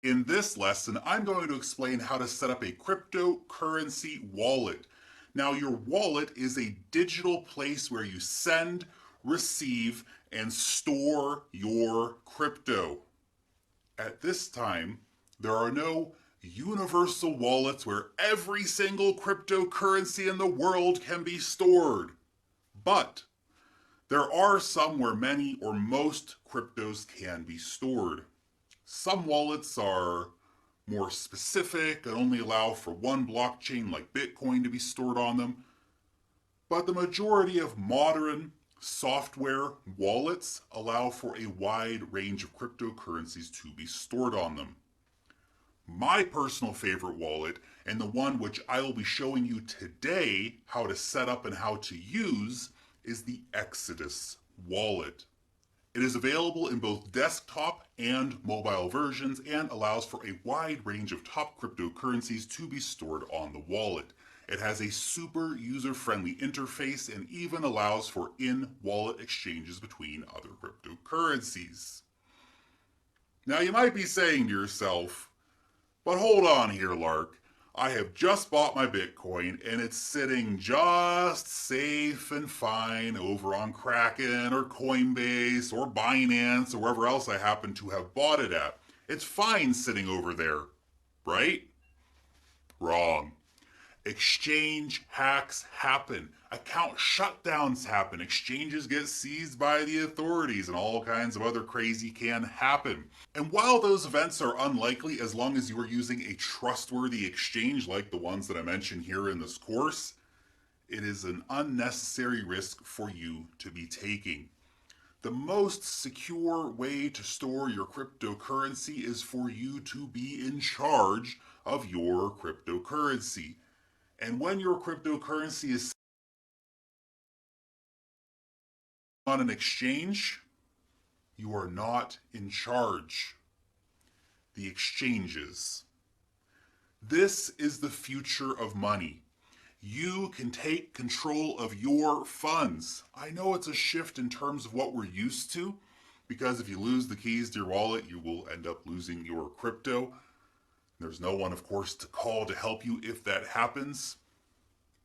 In this lesson, I'm going to explain how to set up a cryptocurrency wallet. Now, your wallet is a digital place where you send, receive, and store your crypto. At this time, there are no universal wallets where every single cryptocurrency in the world can be stored. But there are some where many or most cryptos can be stored. Some wallets are more specific and only allow for one blockchain like Bitcoin to be stored on them, but the majority of modern software wallets allow for a wide range of cryptocurrencies to be stored on them. My personal favorite wallet, and the one which I will be showing you today how to set up and how to use, is the Exodus wallet. It is available in both desktop and mobile versions and allows for a wide range of top cryptocurrencies to be stored on the wallet. It has a super user-friendly interface and even allows for in-wallet exchanges between other cryptocurrencies. Now you might be saying to yourself, but hold on here, Lark. I have just bought my Bitcoin and it's sitting just safe and fine over on Kraken or Coinbase or Binance or wherever else I happen to have bought it at. It's fine sitting over there, right? Wrong. Exchange hacks happen. Account shutdowns happen. Exchanges get seized by the authorities, and all kinds of other crazy can happen. And while those events are unlikely, as long as you are using a trustworthy exchange like the ones that I mentioned here in this course, it is an unnecessary risk for you to be taking. The most secure way to store your cryptocurrency is for you to be in charge of your cryptocurrency. And when your cryptocurrency is on an exchange, you are not in charge. The exchanges. This is the future of money. You can take control of your funds. I know it's a shift in terms of what we're used to, because if you lose the keys to your wallet, you will end up losing your crypto. There's no one, of course, to call to help you if that happens.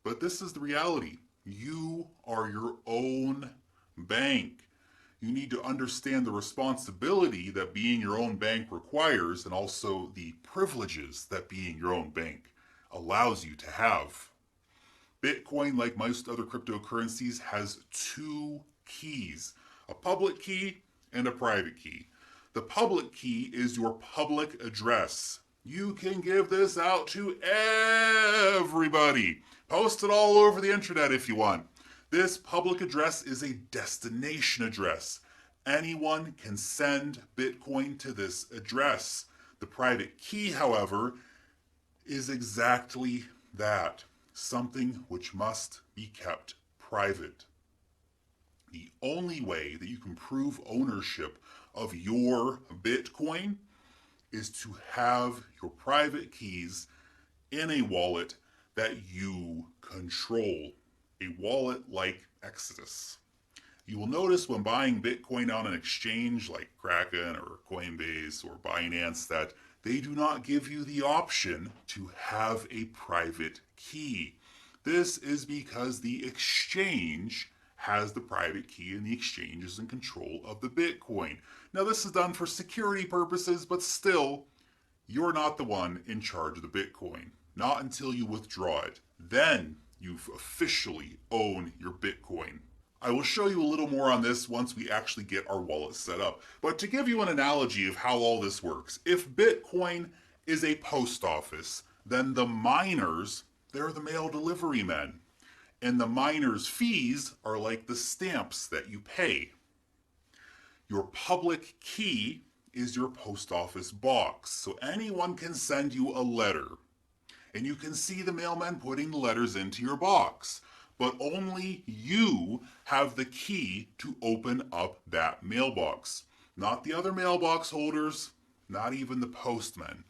But this is the reality. You are your own bank. You need to understand the responsibility that being your own bank requires and also the privileges that being your own bank allows you to have. Bitcoin, like most other cryptocurrencies, has two keys, a public key and a private key. The public key is your public address. You can give this out to everybody. Post it all over the internet if you want. This public address is a destination address. Anyone can send Bitcoin to this address. The private key, however, is exactly that, something which must be kept private. The only way that you can prove ownership of your Bitcoin is to have your private keys in a wallet that you control, a wallet like Exodus. You will notice when buying Bitcoin on an exchange like Kraken or Coinbase or Binance that they do not give you the option to have a private key. This is because the exchange has the private key and the exchange is in control of the Bitcoin. Now, this is done for security purposes, but still, you're not the one in charge of the Bitcoin. Not until you withdraw it. Then you officially own your Bitcoin. I will show you a little more on this once we actually get our wallet set up. But to give you an analogy of how all this works, if Bitcoin is a post office, then the miners, they're the mail delivery men. And the miners' fees are like the stamps that you pay. Your public key is your post office box. So anyone can send you a letter. And you can see the mailman putting the letters into your box. But only you have the key to open up that mailbox. Not the other mailbox holders, not even the postman.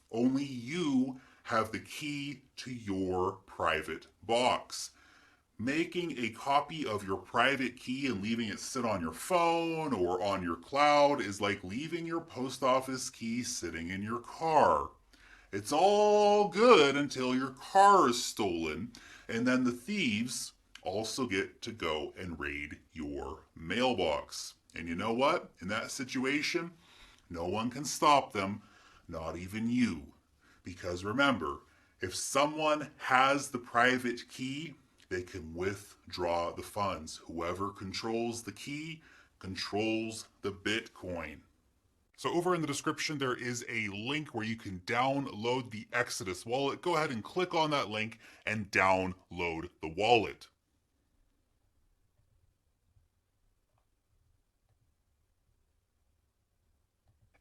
Only you have the key to your private box. Making a copy of your private key and leaving it sit on your phone or on your cloud is like leaving your post office key sitting in your car. It's all good until your car is stolen, and then the thieves also get to go and raid your mailbox. And you know what? In that situation, no one can stop them, not even you. Because remember, if someone has the private key, they can withdraw the funds. Whoever controls the key controls the Bitcoin. So over in the description, there is a link where you can download the Exodus wallet. Go ahead and click on that link and download the wallet.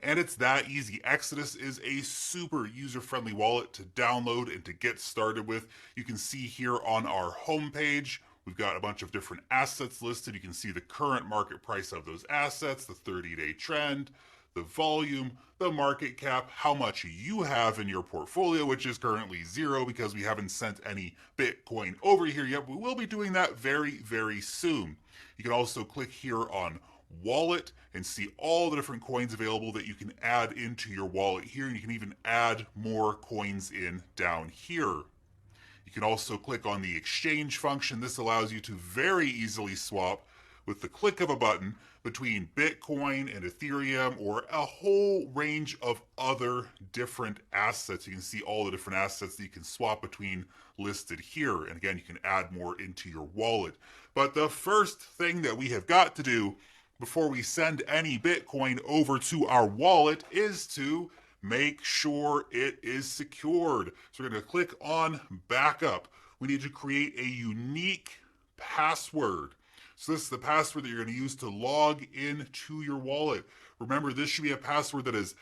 And it's that easy. Exodus is a super user-friendly wallet to download and to get started with. You can see here on our homepage, we've got a bunch of different assets listed. You can see the current market price of those assets, the 30-day trend, the volume, the market cap, how much you have in your portfolio, which is currently zero because we haven't sent any Bitcoin over here yet. We will be doing that very, very soon. You can also click here on wallet and see all the different coins available that you can add into your wallet here. And you can even add more coins in down here. You can also click on the exchange function. This allows you to very easily swap with the click of a button between Bitcoin and Ethereum or a whole range of other different assets. You can see all the different assets that you can swap between listed here. And again, you can add more into your wallet. But the first thing that we have got to do before we send any Bitcoin over to our wallet is to make sure it is secured. So we're going to click on backup. We need to create a unique password. So this is the password that you're going to use to log into your wallet. Remember, this should be a password that is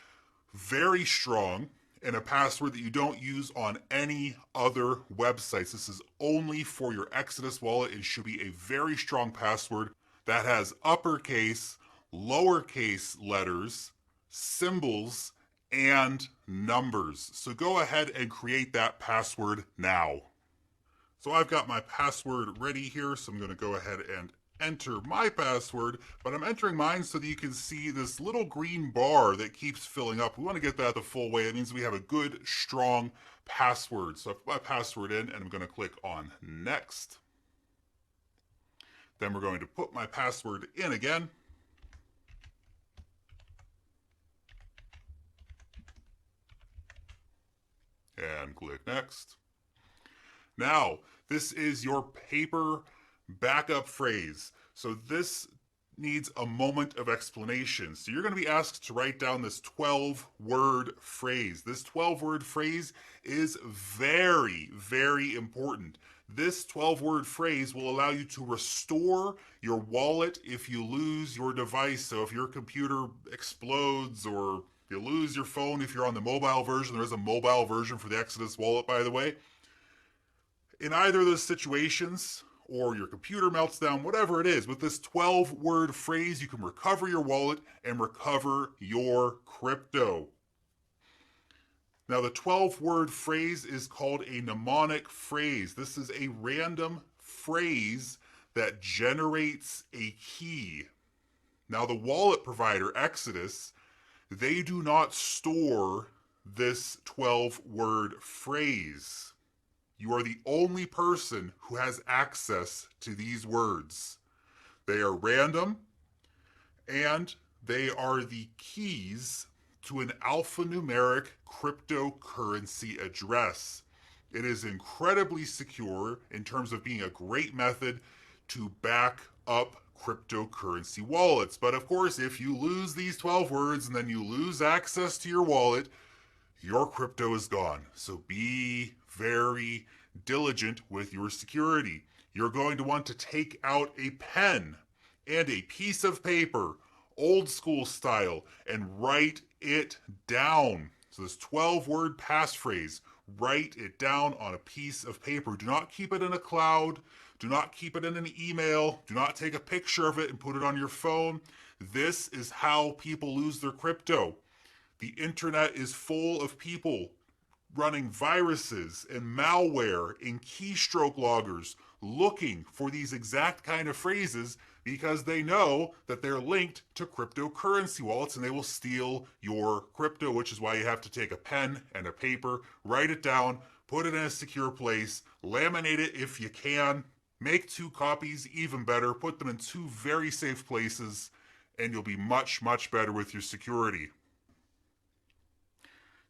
very strong and a password that you don't use on any other websites. This is only for your Exodus wallet. It should be a very strong password that has uppercase, lowercase letters, symbols, and numbers. So go ahead and create that password now. So I've got my password ready here, so I'm going to go ahead and enter my password, but I'm entering mine so that you can see this little green bar that keeps filling up. We want to get that the full way. It means we have a good, strong password. So I've put my password in, and I'm going to click on next. Then we're going to put my password in again. And click next. Now, this is your paper backup phrase. So this needs a moment of explanation. So you're going to be asked to write down this 12-word phrase. This 12-word phrase is very, very important. This 12-word phrase will allow you to restore your wallet if you lose your device. So if your computer explodes or you lose your phone, if you're on the mobile version, there is a mobile version for the Exodus wallet, by the way. In either of those situations, or your computer melts down, whatever it is, with this 12-word phrase, you can recover your wallet and recover your crypto. Now, the 12-word phrase is called a mnemonic phrase. This is a random phrase that generates a key. Now, the wallet provider, Exodus, they do not store this 12-word phrase. You are the only person who has access to these words. They are random, and they are the keys to an alphanumeric cryptocurrency address. It is incredibly secure in terms of being a great method to back up cryptocurrency wallets. But of course, if you lose these 12 words and then you lose access to your wallet, your crypto is gone. So be very diligent with your security. You're going to want to take out a pen and a piece of paper, old school style, and write it down. So this 12-word passphrase, write it down on a piece of paper. Do not keep it in a cloud. Do not keep it in an email. Do not take a picture of it and put it on your phone. This is how people lose their crypto. The internet is full of people running viruses and malware and keystroke loggers looking for these exact kind of phrases because they know that they're linked to cryptocurrency wallets and they will steal your crypto, which is why you have to take a pen and a paper, write it down, put it in a secure place, laminate it if you can, make 2 copies, even better, put them in 2 very safe places, and you'll be much, much better with your security.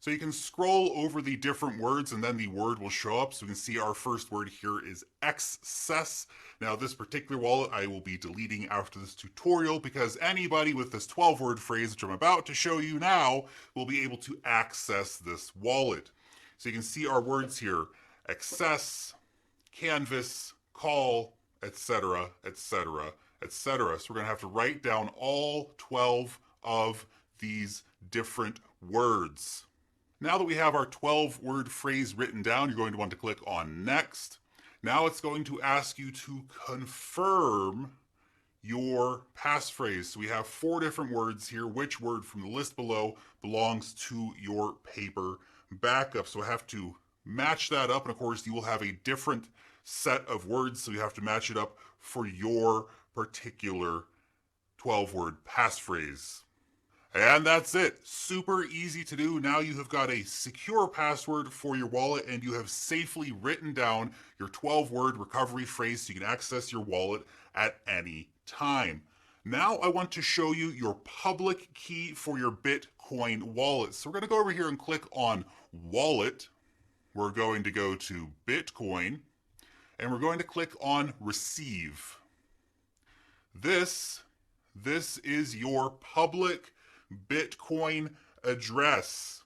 So you can scroll over the different words and then the word will show up. So we can see our first word here is excess. Now this particular wallet I will be deleting after this tutorial because anybody with this 12-word phrase, which I'm about to show you now, will be able to access this wallet. So you can see our words here: excess, canvas, call, etc., etc., etc. So we're going to have to write down all 12 of these different words. Now that we have our 12-word phrase written down, you're going to want to click on Next. Now it's going to ask you to confirm your passphrase. So we have 4 different words here. Which word from the list below belongs to your paper backup? So I have to match that up, and of course you will have a different set of words, so you have to match it up for your particular 12-word passphrase. And that's it. Super easy to do. Now you have got a secure password for your wallet and you have safely written down your 12-word recovery phrase so you can access your wallet at any time. Now I want to show you your public key for your Bitcoin wallet. So we're going to go over here and click on Wallet. We're going to go to Bitcoin and we're going to click on Receive. This is your public Bitcoin address.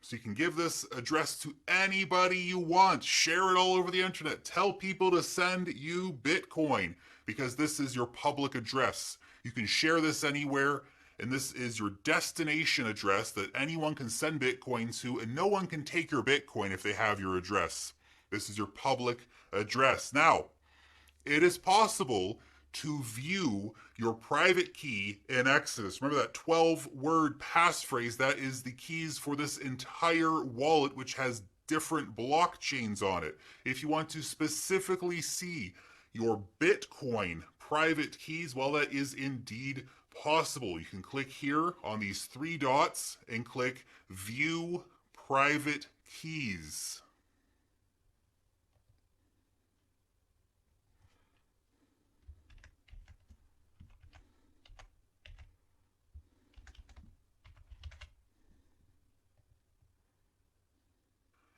So you can give this address to anybody you want. Share it all over the internet. Tell people to send you Bitcoin because this is your public address. You can share this anywhere, and this is your destination address that anyone can send Bitcoin to, and no one can take your Bitcoin if they have your address. This is your public address. Now, it is possible to view your private key in Exodus. Remember that 12-word passphrase? That is the keys for this entire wallet, which has different blockchains on it. If you want to specifically see your Bitcoin private keys, well, that is indeed possible. You can click here on these 3 dots and click View Private Keys.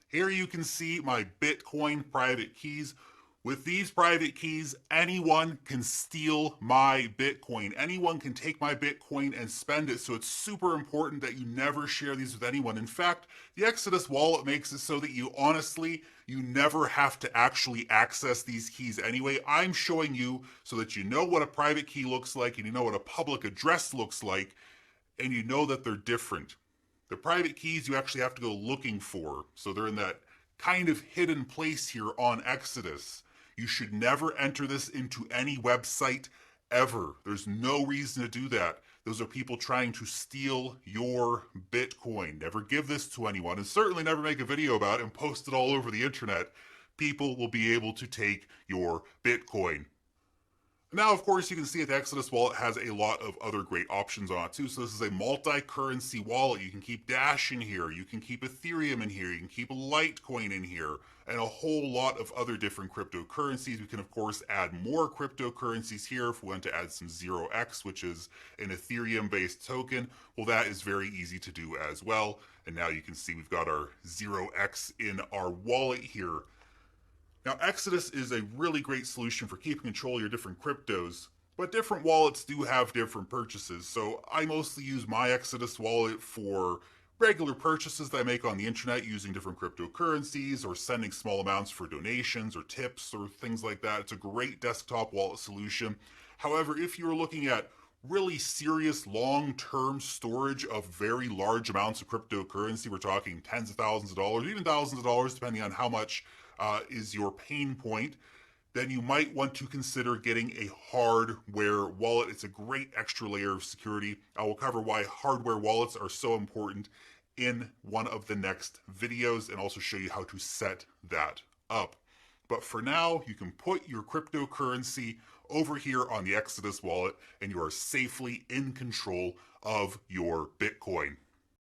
Here you can see my Bitcoin private keys. With these private keys, anyone can steal my Bitcoin. Anyone can take my Bitcoin and spend it, so it's super important that you never share these with anyone. In fact, the Exodus wallet makes it so that you never have to actually access these keys anyway. I'm showing you so that you know what a private key looks like and you know what a public address looks like, and you know that they're different. The private keys you actually have to go looking for, so they're in that kind of hidden place here on Exodus. You should never enter this into any website ever. There's no reason to do that. Those are people trying to steal your Bitcoin. Never give this to anyone, and certainly never make a video about it and post it all over the internet. People will be able to take your Bitcoin. Now, of course, you can see that the Exodus wallet has a lot of other great options on it too. So this is a multi-currency wallet. You can keep Dash in here, you can keep Ethereum in here, you can keep Litecoin in here, and a whole lot of other different cryptocurrencies. We can, of course, add more cryptocurrencies here if we want to add some 0x, which is an Ethereum-based token. Well, that is very easy to do as well. And now you can see we've got our 0x in our wallet here. Now, Exodus is a really great solution for keeping control of your different cryptos, but different wallets do have different purchases. So I mostly use my Exodus wallet for regular purchases that I make on the internet using different cryptocurrencies or sending small amounts for donations or tips or things like that. It's a great desktop wallet solution. However, if you're looking at really serious long-term storage of very large amounts of cryptocurrency, we're talking tens of thousands of dollars, even thousands of dollars, depending on how much is your pain point, then you might want to consider getting a hardware wallet. It's a great extra layer of security. I will cover why hardware wallets are so important in one of the next videos and also show you how to set that up. But for now, you can put your cryptocurrency over here on the Exodus wallet and you are safely in control of your Bitcoin.